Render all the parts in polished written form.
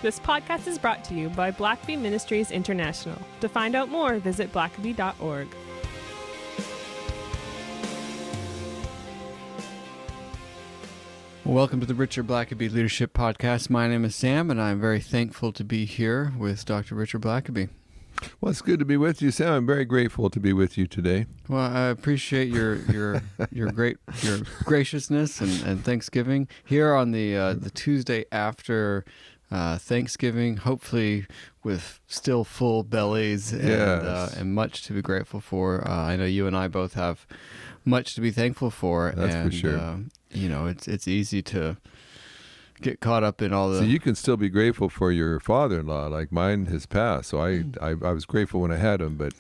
This podcast is brought to you by Blackaby Ministries International. To find out more, visit blackaby.org. Welcome to the Richard Blackaby Leadership Podcast. My name is Sam, and I'm very thankful to be here with Dr. Richard Blackaby. Well, it's good to be with you, Sam. I'm very grateful to be with you today. Well, I appreciate your graciousness and Thanksgiving here on the Tuesday after Thanksgiving. Hopefully, with still full bellies and much to be grateful for. I know you and I both have much to be thankful for. That's for sure. It's easy to get caught up in all the... So you can still be grateful for your father-in-law, like mine has passed. So I was grateful when I had him, but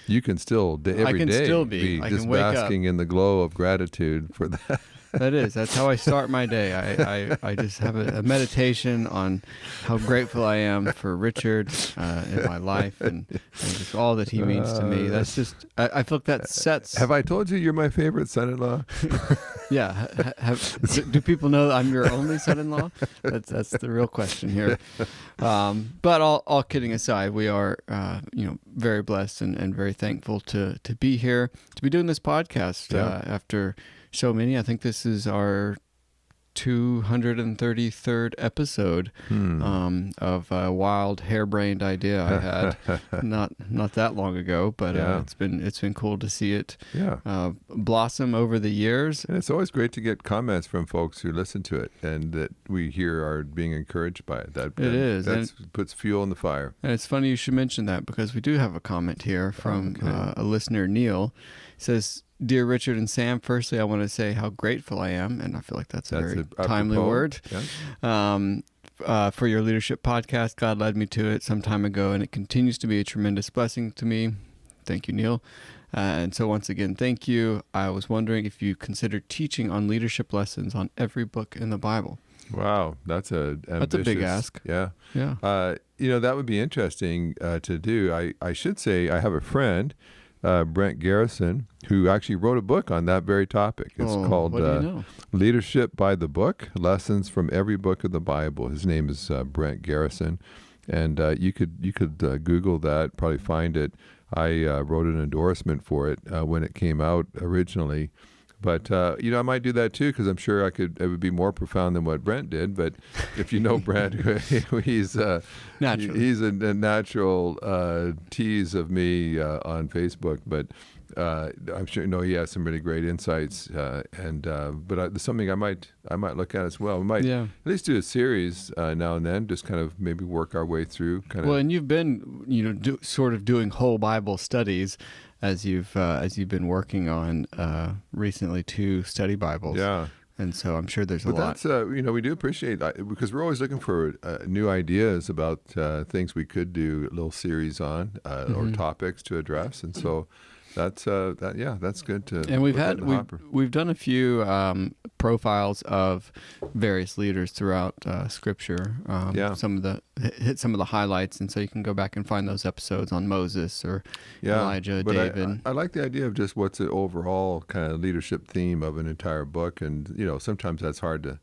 you can still every day still be just basking in the glow of gratitude for that. That's how I start my day. I just have a meditation on how grateful I am for Richard in my life and just all that he means to me. That's just, I feel like that sets... Have I told you you're my favorite son-in-law? Yeah. Do people know that I'm your only son-in-law? That's the real question here. But all kidding aside, we are very blessed and very thankful to be here, to be doing this podcast after so many. I think this is our 233rd episode of a wild, harebrained idea I had not that long ago, but it's been cool to see it blossom over the years. And it's always great to get comments from folks who listen to it and that we hear are being encouraged by it. That puts fuel in the fire. And it's funny you should mention that because we do have a comment here from a listener, Neil. It says, "Dear Richard and Sam, firstly, I want to say how grateful I am," and I feel like that's a very timely word, for your leadership podcast. God led me to it some time ago, and it continues to be a tremendous blessing to me. Thank you, Neil. And so once again, thank you. I was wondering if you considered teaching on leadership lessons on every book in the Bible. Wow, that's a big ask. Yeah. That would be interesting to do. I should say I have a friend, Brent Garrison, who actually wrote a book on that very topic. It's called Leadership by the Book, Lessons from Every Book of the Bible. His name is Brent Garrison, and you could Google that, probably find it. I wrote an endorsement for it when it came out originally. But, I might do that too, because I'm sure it would be more profound than what Brent did. But if you know Brent, he's a natural tease of me on Facebook. But I'm sure, he has some really great insights. But there's something I might look at as well. We might at least do a series now and then, just kind of maybe work our way through. Well, and you've been, sort of doing whole Bible studies as you've been working on recently 2 study Bibles. Yeah. And so I'm sure there's a lot. But that's, we do appreciate that because we're always looking for new ideas about things we could do a little series on or topics to address. And so that's good to. And we've done a few profiles of various leaders throughout Scripture. Hit some of the highlights, and so you can go back and find those episodes on Moses or Elijah, David. I like the idea of just what's the overall kind of leadership theme of an entire book, and sometimes that's hard to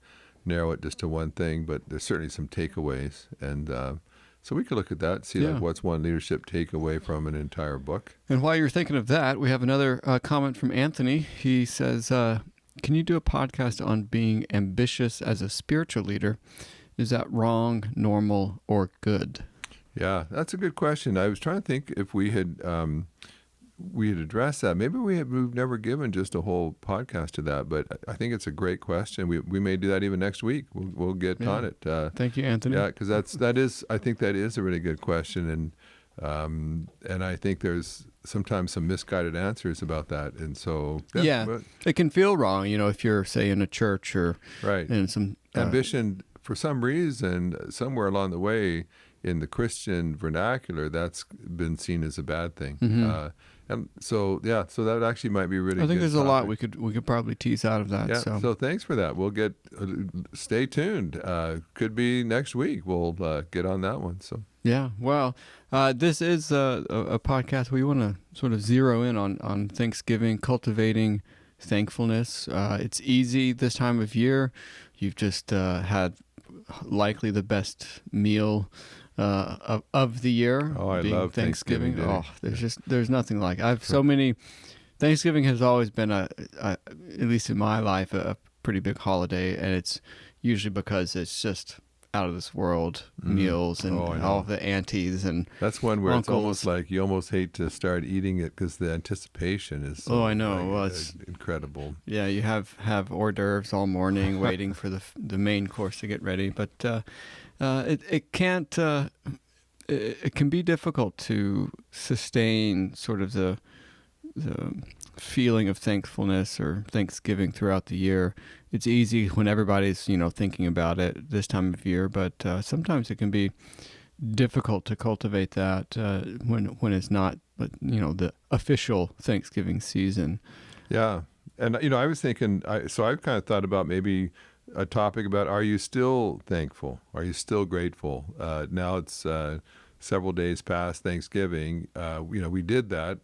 narrow it just to one thing, but there's certainly some takeaways, and so we could look at that, see what's one leadership takeaway from an entire book. And while you're thinking of that, we have another comment from Anthony. He says, "Can you do a podcast on being ambitious as a spiritual leader? Is that wrong, normal, or good?" Yeah, that's a good question. I was trying to think if we had addressed that. Maybe we've never given just a whole podcast to that, but I think it's a great question. We may do that even next week. We'll get on it. Thank you, Anthony. Yeah, because I think that is a really good question, and I think there's sometimes some misguided answers about that, and so it can feel wrong. If you're say in a church or in some ambition for some reason somewhere along the way in the Christian vernacular, that's been seen as a bad thing. And so that actually might be really. I think there's topic. A lot we could probably tease out of that. Yeah. So thanks for that. We'll stay tuned. Could be next week. We'll get on that one. So yeah. Well, this is a podcast where we want to sort of zero in on Thanksgiving, cultivating thankfulness. It's easy this time of year. You've just had likely the best meal of the year. Oh, I being love Thanksgiving dinner. Oh, there's nothing like it. I've so many. Thanksgiving has always been at least in my life, a pretty big holiday, and it's usually because it's just out of this world meals and all the aunties and that's one where uncles. It's almost like you almost hate to start eating it because the anticipation is so, I know. like, Well, it's incredible. Yeah, you have hors d'oeuvres all morning waiting for the main course to get ready, but it can't it can be difficult to sustain sort of the feeling of thankfulness or Thanksgiving throughout the year. It's easy when everybody's thinking about it this time of year, but sometimes it can be difficult to cultivate that when it's not, the official Thanksgiving season. Yeah, and I was thinking, so I've kind of thought about maybe a topic about, are you still thankful? Are you still grateful? Now it's several days past Thanksgiving. We did that.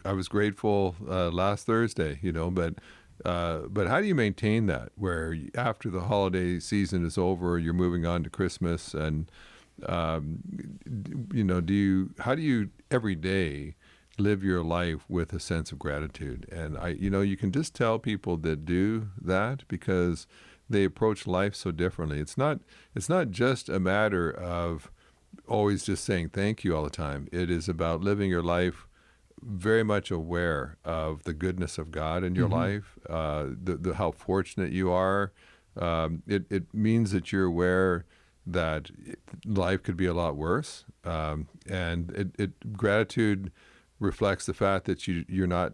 I was grateful last Thursday. But how do you maintain that? Where after the holiday season is over, you're moving on to Christmas, and how do you every day live your life with a sense of gratitude? And you can just tell people that do that because they approach life so differently. It's not just a matter of always just saying thank you all the time. It is about living your life very much aware of the goodness of God in your life, the how fortunate you are. It means that you're aware that life could be a lot worse, and gratitude reflects the fact that you're not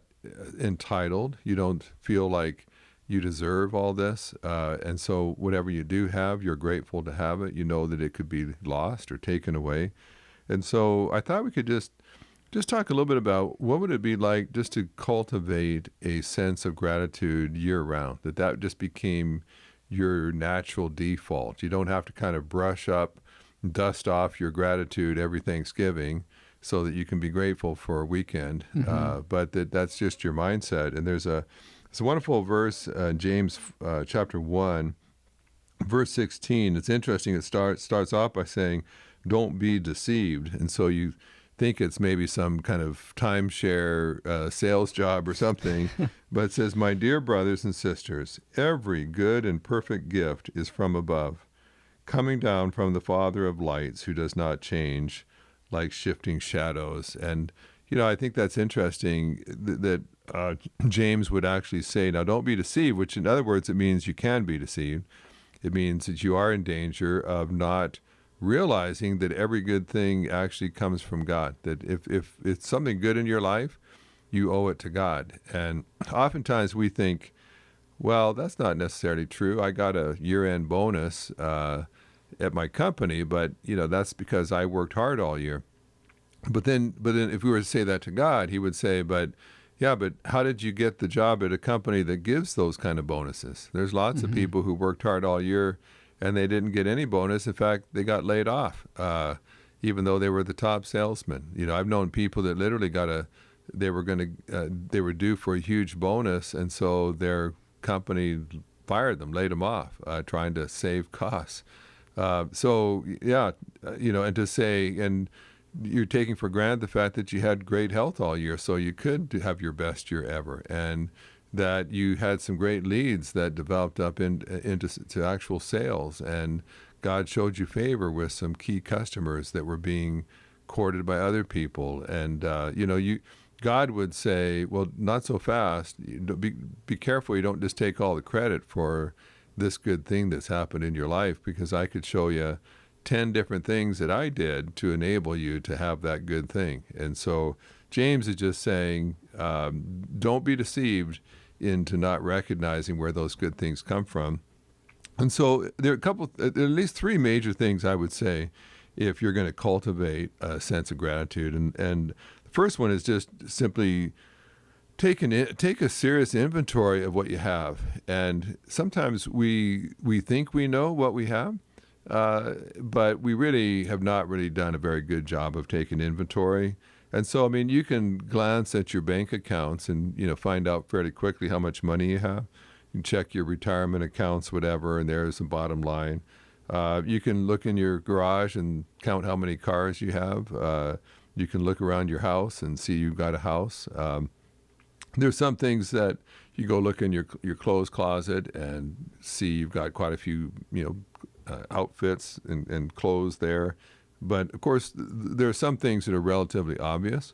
entitled. You don't feel like you deserve all this, and so whatever you do have, you're grateful to have it. You know that it could be lost or taken away, and so I thought we could just talk a little bit about what would it be like just to cultivate a sense of gratitude year round. That just became your natural default. You don't have to kind of brush up, dust off your gratitude every Thanksgiving so that you can be grateful for a weekend, but that's just your mindset. And there's a wonderful verse, James chapter 1, verse 16. It's interesting. It starts off by saying, "Don't be deceived." And so you think it's maybe some kind of timeshare sales job or something, but it says, "My dear brothers and sisters, every good and perfect gift is from above, coming down from the Father of lights, who does not change like shifting shadows." And I think that's interesting that James would actually say, now don't be deceived, which in other words, it means you can be deceived. It means that you are in danger of not realizing that every good thing actually comes from God, that if it's something good in your life, you owe it to God. And oftentimes we think, well, that's not necessarily true. I got a year-end bonus at my company, but that's because I worked hard all year. But then if we were to say that to God, he would say, but how did you get the job at a company that gives those kind of bonuses? There's lots of people who worked hard all year and they didn't get any bonus. In fact, they got laid off, even though they were the top salesman. I've known people that literally they were due for a huge bonus, and so their company fired them, laid them off, trying to save costs. And to say, and you're taking for granted the fact that you had great health all year, so you could have your best year ever, and that you had some great leads that developed up into actual sales, and God showed you favor with some key customers that were being courted by other people, and God would say, well, not so fast. Be careful you don't just take all the credit for this good thing that's happened in your life, because I could show you 10 different things that I did to enable you to have that good thing. And so James is just saying, don't be deceived into not recognizing where those good things come from. And so there are at least three major things I would say if you're going to cultivate a sense of gratitude. And the first one is just simply take a serious inventory of what you have. And sometimes we think we know what we have, but we really have not really done a very good job of taking inventory. And so, you can glance at your bank accounts and, find out fairly quickly how much money you have. You can check your retirement accounts, whatever, and there's the bottom line. You can look in your garage and count how many cars you have. You can look around your house and see you've got a house. There's some things that you go look in your clothes closet and see you've got quite a few, outfits and clothes there. But of course, there are some things that are relatively obvious.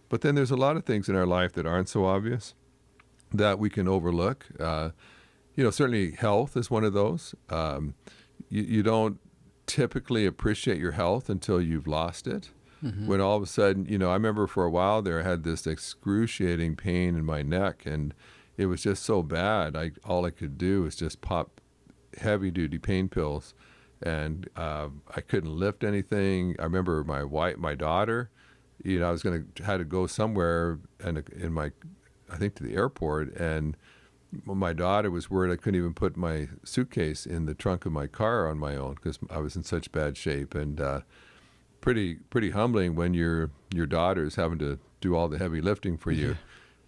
But then there's a lot of things in our life that aren't so obvious that we can overlook. Certainly health is one of those. You don't typically appreciate your health until you've lost it. Mm-hmm. When all of a sudden, I remember for a while there, I had this excruciating pain in my neck, and it was just so bad. All I could do was just pop heavy-duty pain pills, and I couldn't lift anything. I remember my daughter, I was had to go somewhere and I think to the airport, and my daughter was worried I couldn't even put my suitcase in the trunk of my car on my own because I was in such bad shape. And pretty humbling when your daughter's having to do all the heavy lifting for you.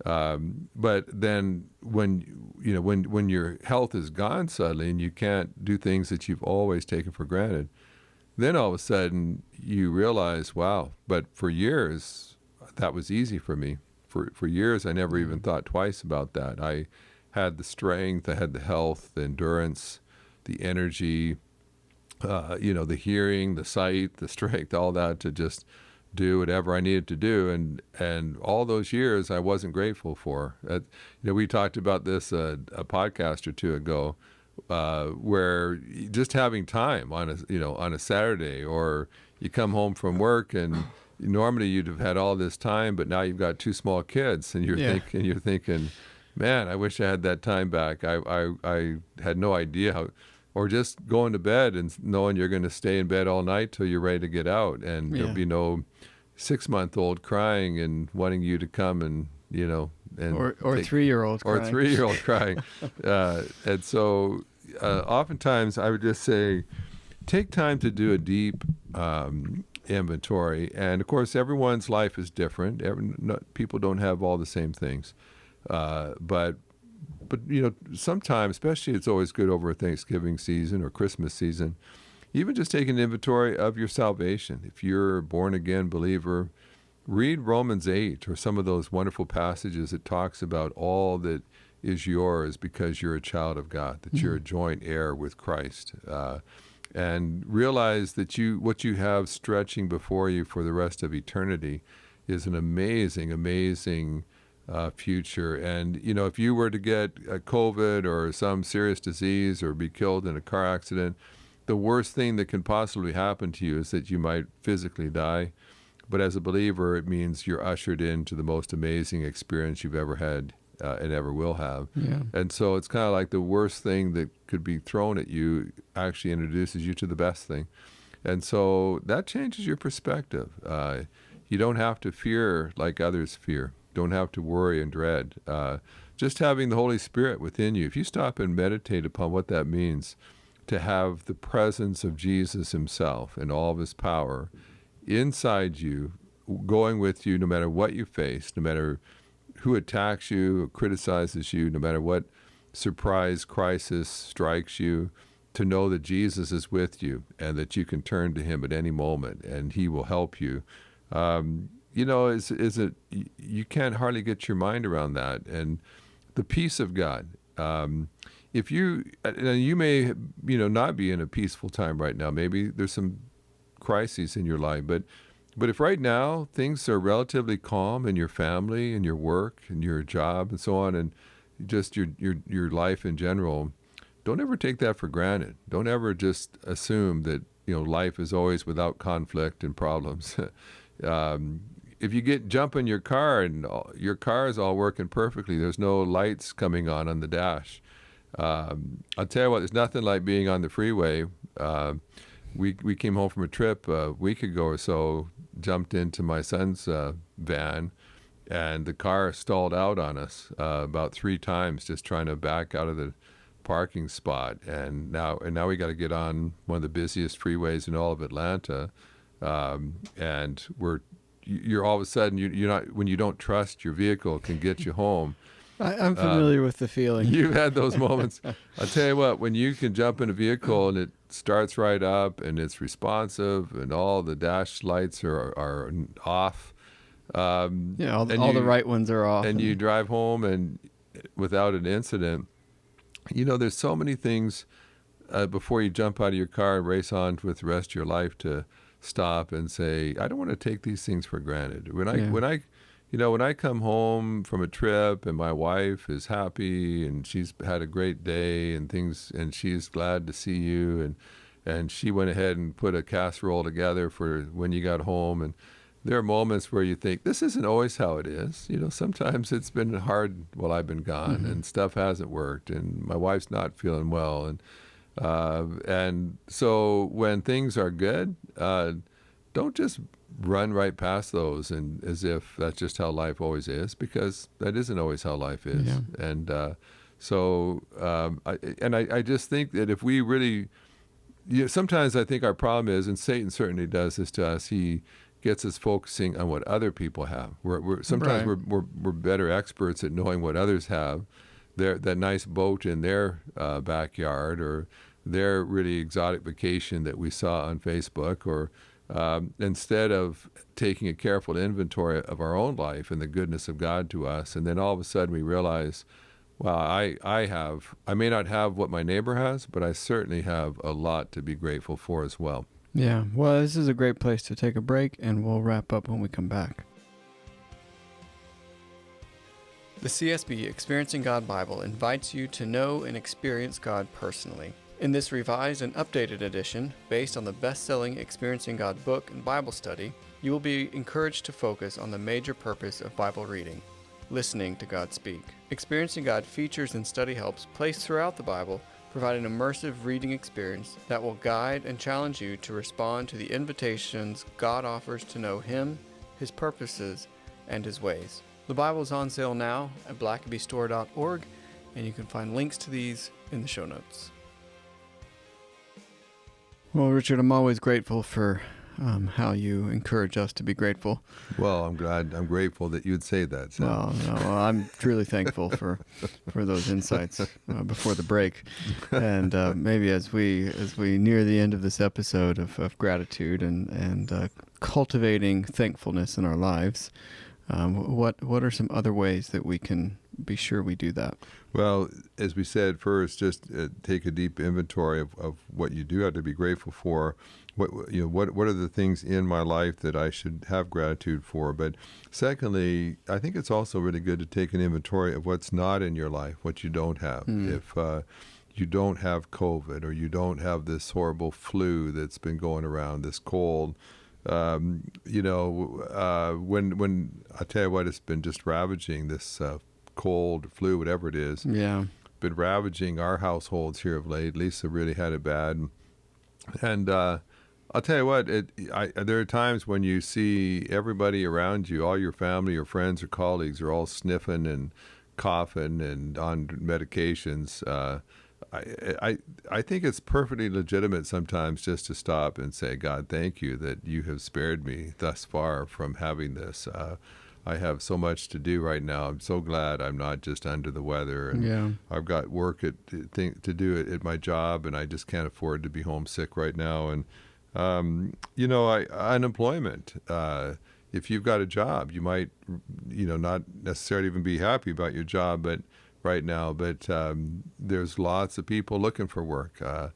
But then when your health is gone suddenly and you can't do things that you've always taken for granted, then all of a sudden you realize, wow, but for years that was easy for me. For years I never even thought twice about that. I had the strength, I had the health, the endurance, the energy, the hearing, the sight, the strength, all that to just do whatever I needed to do. And all those years I wasn't grateful for. We talked about this a podcast or two ago, where just having time on a Saturday, or you come home from work and normally you'd have had all this time, but now you've got two small kids and you're thinking, man, I wish I had that time back. I had no idea how. Or just going to bed and knowing you're going to stay in bed all night till you're ready to get out, and there'll be no 6-month-old crying and wanting you to come and or 3-year-old crying. Or 3-year-old crying. And so oftentimes I would just say, take time to do a deep inventory. And of course, everyone's life is different. People don't have all the same things, but sometimes, especially, it's always good over Thanksgiving season or Christmas season, even just take an inventory of your salvation. If you're a born-again believer, read Romans 8 or some of those wonderful passages that talks about all that is yours because you're a child of God, that you're a joint heir with Christ. And realize that what you have stretching before you for the rest of eternity is an amazing, amazing future. And if you were to get COVID or some serious disease or be killed in a car accident, the worst thing that can possibly happen to you is that you might physically die. But as a believer, it means you're ushered into the most amazing experience you've ever had and ever will have. Yeah. And so it's kind of like the worst thing that could be thrown at you actually introduces you to the best thing. And so that changes your perspective. You don't have to fear like others fear. Don't have to worry and dread. Just having the Holy Spirit within you. If you stop and meditate upon what that means, to have the presence of Jesus himself and all of his power inside you, going with you no matter what you face, no matter who attacks you or criticizes you, no matter what surprise crisis strikes you, to know that Jesus is with you and that you can turn to him at any moment and he will help you. You can't hardly get your mind around that. And the peace of God. If you may, not be in a peaceful time right now. Maybe there's some crises in your life, but if right now things are relatively calm in your family and your work and your job and so on, and just your life in general, don't ever take that for granted. Don't ever just assume that life is always without conflict and problems. If you jump in your car and your car is all working perfectly, there's no lights coming on the dash. I'll tell you what, there's nothing like being on the freeway. We came home from a trip a week ago or so, jumped into my son's van, and the car stalled out on us about 3 times just trying to back out of the parking spot. And now we got to get on one of the busiest freeways in all of Atlanta, and you're all of a sudden you're not, when you don't trust your vehicle can get you home, I'm familiar with the feeling. You've had those moments. I'll tell you what, when you can jump in a vehicle and it starts right up and it's responsive and all the dash lights are off. All the right ones are off. And you drive home and without an incident. There's so many things before you jump out of your car and race on with the rest of your life to stop and say, I don't want to take these things for granted. When I come home from a trip and my wife is happy and she's had a great day and things, and she's glad to see you, and she went ahead and put a casserole together for when you got home, and there are moments where you think, this isn't always how it is. Sometimes it's been hard while I've been gone, and stuff hasn't worked, and my wife's not feeling well, and so when things are good, don't just run right past those and as if that's just how life always is, because that isn't always how life is. Yeah. And I just think that if we really, sometimes I think our problem is, and Satan certainly does this to us, he gets us focusing on what other people have. Sometimes we're better experts at knowing what others have, that nice boat in their backyard, or their really exotic vacation that we saw on Facebook, or instead of taking a careful inventory of our own life and the goodness of God to us. And then all of a sudden we realize, wow, I may not have what my neighbor has, but I certainly have a lot to be grateful for as well. Yeah, well, this is a great place to take a break, and we'll wrap up when we come back. The CSB Experiencing God Bible invites you to know and experience God personally. In this revised and updated edition, based on the best-selling Experiencing God book and Bible study, you will be encouraged to focus on the major purpose of Bible reading, listening to God speak. Experiencing God features and study helps placed throughout the Bible provide an immersive reading experience that will guide and challenge you to respond to the invitations God offers to know Him, His purposes, and His ways. The Bible is on sale now at blackabystore.org, and you can find links to these in the show notes. Well, Richard, I'm always grateful for how you encourage us to be grateful. Well, I'm grateful that you'd say that. So. Well, I'm truly thankful for those insights before the break, and maybe as we near the end of this episode of gratitude and cultivating thankfulness in our lives, what are some other ways that we can be sure we do that? Well, as we said first, just take a deep inventory of what you do have to be grateful for. What are the things in my life that I should have gratitude for? But secondly, I think it's also really good to take an inventory of what's not in your life, what you don't have. If you don't have COVID, or you don't have this horrible flu that's been going around, this cold, when I tell you what, it's been just ravaging, this cold, flu, whatever it is. Yeah. Been ravaging our households here of late. Lisa really had it bad. And I'll tell you what, there are times when you see everybody around you, all your family or friends or colleagues are all sniffing and coughing and on medications. I think it's perfectly legitimate sometimes just to stop and say, God, thank you that you have spared me thus far from having this. I have so much to do right now. I'm so glad I'm not just under the weather. And I've got work to do at my job, and I just can't afford to be homesick right now. And, unemployment. If you've got a job, you might, not necessarily even be happy about your job, but right now, but there's lots of people looking for work. I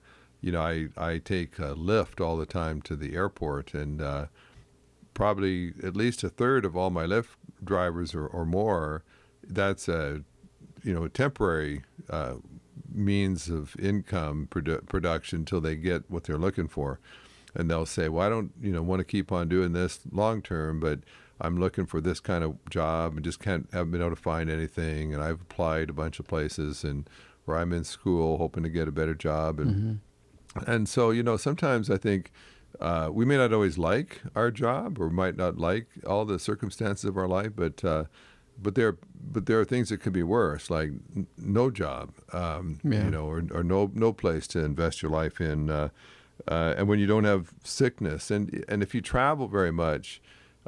take a Lyft all the time to the airport, and probably at least a third of all my Lyft drivers or more, that's a temporary means of income production until they get what they're looking for. And they'll say, well, I don't want to keep on doing this long term, but I'm looking for this kind of job and just haven't been able to find anything. And I've applied a bunch of places, or I'm in school hoping to get a better job. And so, sometimes I think we may not always like our job, or might not like all the circumstances of our life, but there are things that could be worse, like no job, or no place to invest your life in, and when you don't have sickness, and if you travel very much,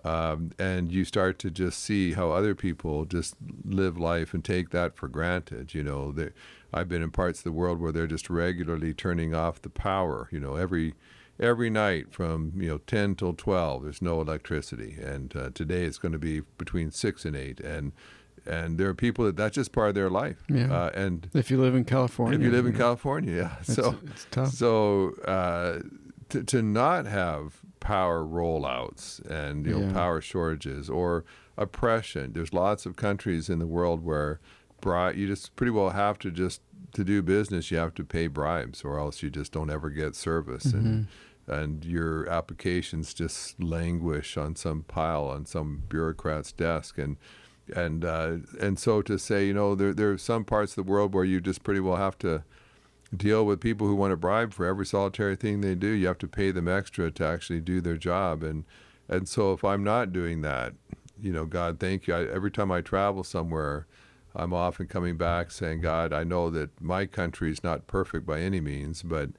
And you start to just see how other people just live life and take that for granted. I've been in parts of the world where they're just regularly turning off the power. Every night from 10 till 12, there's no electricity, and today it's going to be between 6 and 8, and there are people that's just part of their life. Yeah. And if you live in California, yeah. It's tough. So to not have power rollouts and power shortages or oppression. There's lots of countries in the world where you just pretty well have to to do business, you have to pay bribes, or else you just don't ever get service. And your applications just languish on some pile on some bureaucrat's desk. And so to say, there are some parts of the world where you just pretty well have to deal with people who want to bribe for every solitary thing they do. You have to pay them extra to actually do their job. And so if I'm not doing that, God, thank you. Every time I travel somewhere, I'm often coming back saying, God, I know that my country is not perfect by any means, but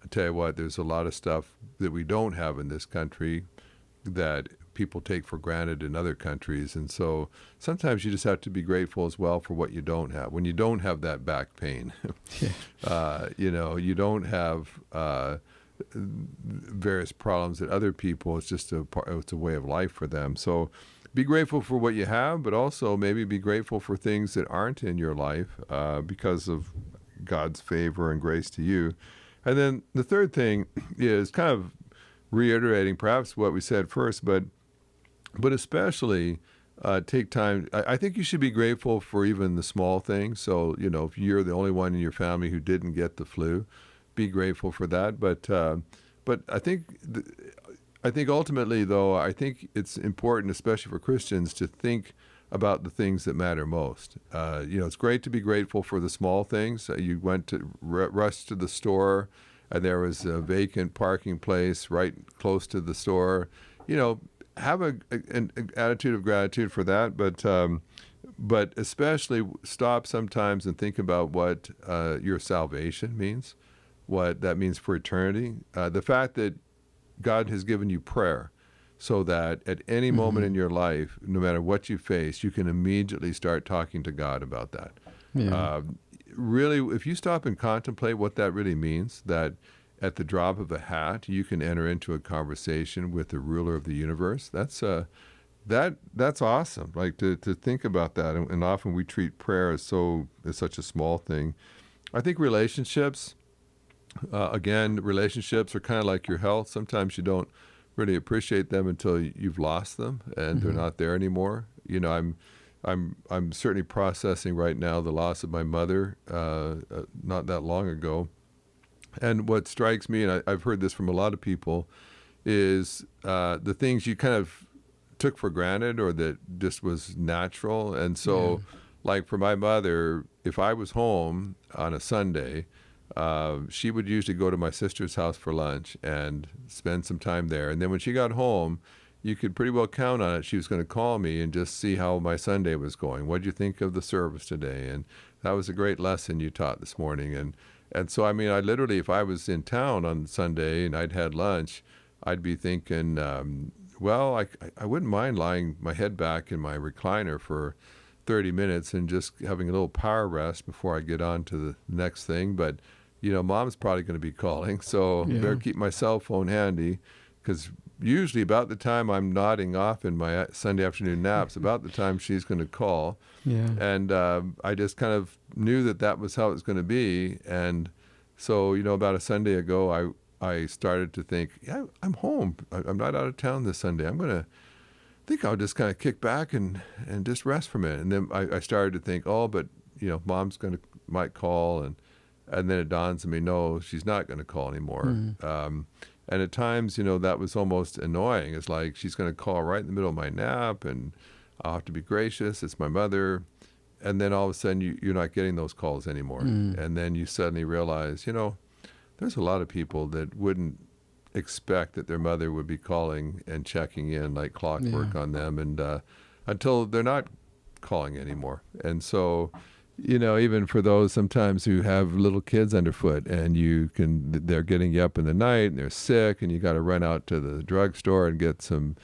I tell you what, there's a lot of stuff that we don't have in this country that people take for granted in other countries. And so sometimes you just have to be grateful as well for what you don't have. When you don't have that back pain, you don't have various problems that other people, it's a way of life for them. So be grateful for what you have, but also maybe be grateful for things that aren't in your life because of God's favor and grace to you. And then the third thing is kind of reiterating perhaps what we said first, but especially take time. I think you should be grateful for even the small things. So, if you're the only one in your family who didn't get the flu, be grateful for that. But I think ultimately, though, I think it's important, especially for Christians, to think about the things that matter most. It's great to be grateful for the small things. You went to rush to the store, and there was a vacant parking place right close to the store. Have an attitude of gratitude for that, but especially stop sometimes and think about what your salvation means, what that means for eternity. The fact that God has given you prayer so that at any moment in your life, no matter what you face, you can immediately start talking to God about that. Yeah. Really, if you stop and contemplate what that really means, that at the drop of a hat, you can enter into a conversation with the ruler of the universe. That's awesome. Like to think about that, and often we treat prayer as such a small thing. I think relationships are kind of like your health. Sometimes you don't really appreciate them until you've lost them and they're not there anymore. I'm certainly processing right now the loss of my mother not that long ago. And what strikes me, and I've heard this from a lot of people, is the things you kind of took for granted or that just was natural. And so, like for my mother, if I was home on a Sunday, she would usually go to my sister's house for lunch and spend some time there. And then when she got home, you could pretty well count on it. She was going to call me and just see how my Sunday was going. What did you think of the service today? And that was a great lesson you taught this morning. And so, I mean, I literally, if I was in town on Sunday and I'd had lunch, I'd be thinking, I wouldn't mind lying my head back in my recliner for 30 minutes and just having a little power rest before I get on to the next thing. But, Mom's probably going to be calling, so I better keep my cell phone handy, because usually about the time I'm nodding off in my Sunday afternoon naps, about the time she's going to call. Yeah. And I just kind of knew that was how it was going to be. And so, about a Sunday ago, I started to think, I'm home. I'm not out of town this Sunday. I'll just kind of kick back and just rest for a minute. And then I started to think, but Mom's might call, and then it dawns on me, no, she's not going to call anymore. And at times, that was almost annoying. It's like she's going to call right in the middle of my nap, and I'll have to be gracious. It's my mother. And then all of a sudden, you're not getting those calls anymore. And then you suddenly realize, there's a lot of people that wouldn't expect that their mother would be calling and checking in like clockwork on them, and until they're not calling anymore. And so, even for those sometimes who have little kids underfoot, and they're getting you up in the night and they're sick, and you got to run out to the drugstore and get some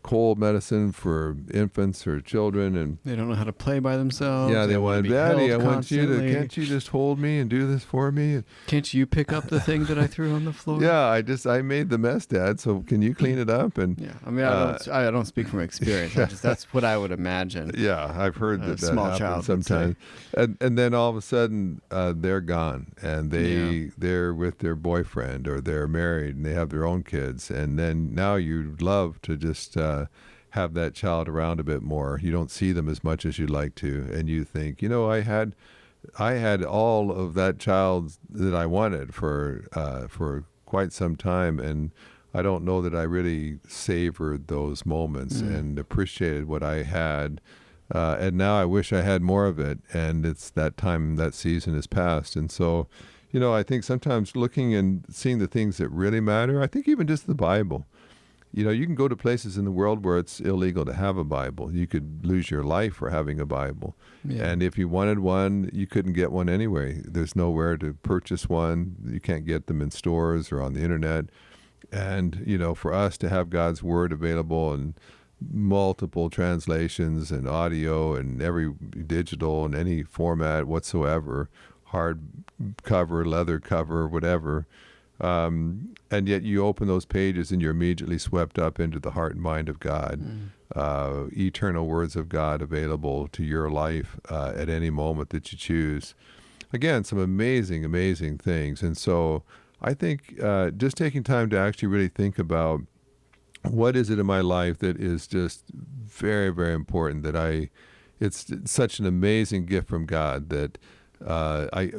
cold medicine for infants or children, and they don't know how to play by themselves. yeah, they want, to be Daddy, held I want you to, constantly. can't you just hold me and do this for me? Can't you pick up the thing that I threw on the floor? Yeah, I made the mess, Dad, so can you clean it up? And yeah, I mean, I don't speak from experience. That's what I would imagine. Yeah, I've heard that small happens child sometimes. And then all of a sudden they're gone, and they're with their boyfriend, or they're married and they have their own kids, and then now you'd love to just have that child around a bit more. You don't see them as much as you'd like to, and you think, I had all of that child that I wanted for quite some time, and I don't know that I really savored those moments and appreciated what I had. And now I wish I had more of it, and it's that time, that season has passed. And so, I think sometimes looking and seeing the things that really matter, I think even just the Bible. You can go to places in the world where it's illegal to have a Bible. You could lose your life for having a Bible. Yeah. And if you wanted one, you couldn't get one anyway. There's nowhere to purchase one. You can't get them in stores or on the internet. And, for us to have God's Word available in multiple translations and audio and every digital and any format whatsoever, hard cover, leather cover, whatever, and yet you open those pages and you're immediately swept up into the heart and mind of God. Eternal words of God available to your life at any moment that you choose. Again, some amazing, amazing things. And so I think just taking time to actually really think about what is it in my life that is just very, very important, that it's such an amazing gift from God that I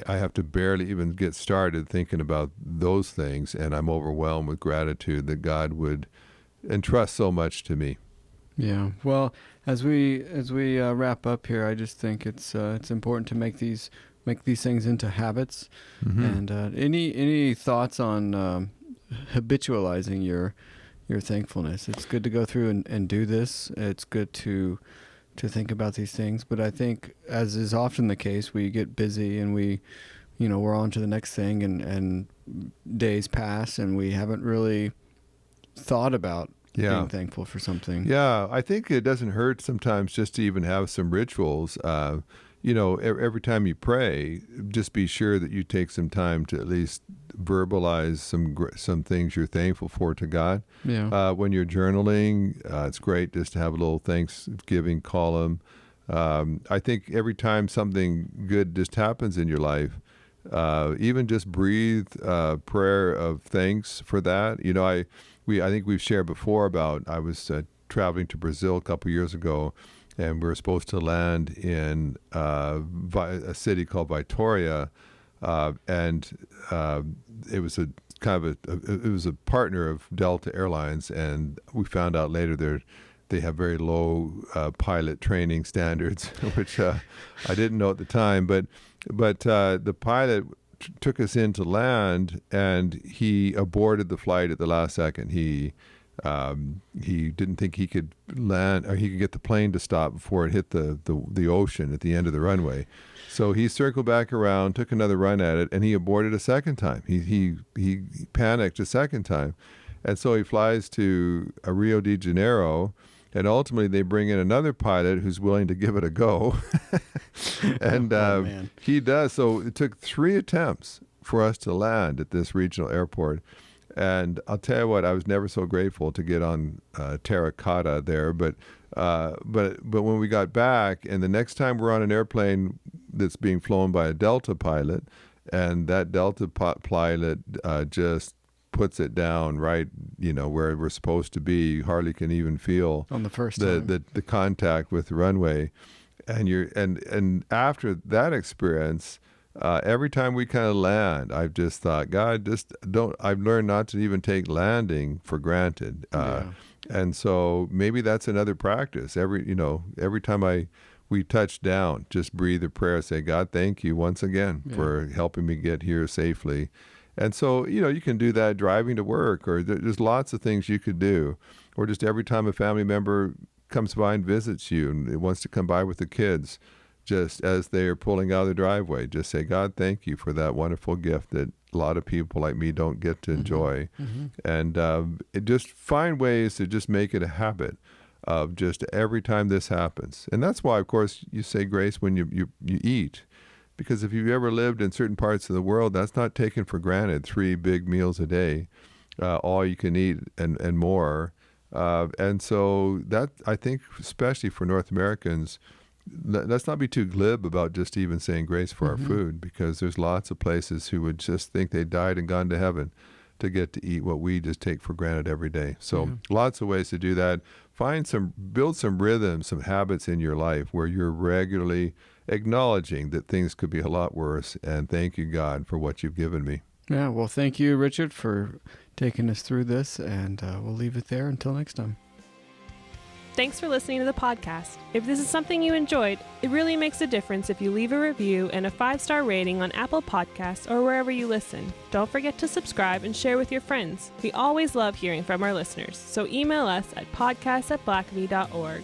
have to barely even get started thinking about those things, and I'm overwhelmed with gratitude that God would entrust so much to me. Yeah. Well, as we wrap up here, I just think it's important to make these things into habits. And any thoughts on habitualizing your thankfulness? It's good to go through and do this. It's good to think about these things, but I think, as is often the case, we get busy and we're on to the next thing, and days pass and we haven't really thought about being thankful for something. Yeah, I think it doesn't hurt sometimes just to even have some rituals. Every time you pray, just be sure that you take some time to at least verbalize some things you're thankful for to God. Yeah. When you're journaling, it's great just to have a little Thanksgiving column. I think every time something good just happens in your life, even just breathe prayer of thanks for that. I think we've shared before about, I was traveling to Brazil a couple years ago, and we were supposed to land in a city called Vitória, and it was a kind of it was a partner of Delta Airlines, and we found out later they have very low pilot training standards, which I didn't know at the time. But the pilot took us in to land, and he aborted the flight at the last second. He didn't think he could land, or he could get the plane to stop before it hit the ocean at the end of the runway. So he circled back around, took another run at it, and he aborted a second time. He panicked a second time. And so he flies to Rio de Janeiro, and ultimately they bring in another pilot who's willing to give it a go. And he does. So it took 3 attempts for us to land at this regional airport. And I'll tell you what, I was never so grateful to get on terracotta there. But when we got back, and the next time we're on an airplane that's being flown by a Delta pilot, and that Delta pilot just puts it down right, where we're supposed to be, you hardly can even feel on the first time the contact with the runway. And after that experience, every time we kind of land, I've just thought, God, I've learned not to even take landing for granted. And so maybe that's another practice. Every time we touch down, just breathe a prayer, say, God, thank you once again for helping me get here safely. And so, you can do that driving to work, or there's lots of things you could do, or just every time a family member comes by and visits you and wants to come by with the kids, just as they are pulling out of the driveway, just say, God, thank you for that wonderful gift that a lot of people like me don't get to enjoy. Mm-hmm. And just find ways to just make it a habit of just every time this happens. And that's why, of course, you say grace when you eat. Because if you've ever lived in certain parts of the world, that's not taken for granted. 3 big meals a day, all you can eat and more. And so that, I think, especially for North Americans, let's not be too glib about just even saying grace for our food, because there's lots of places who would just think they died and gone to heaven to get to eat what we just take for granted every day. So lots of ways to do that. Build some rhythms, some habits in your life where you're regularly acknowledging that things could be a lot worse, and thank you, God, for what you've given me. Yeah, well, thank you, Richard, for taking us through this, and we'll leave it there until next time. Thanks for listening to the podcast. If this is something you enjoyed, it really makes a difference if you leave a review and a 5-star rating on Apple Podcasts or wherever you listen. Don't forget to subscribe and share with your friends. We always love hearing from our listeners, so email us at podcast@blackaby.org.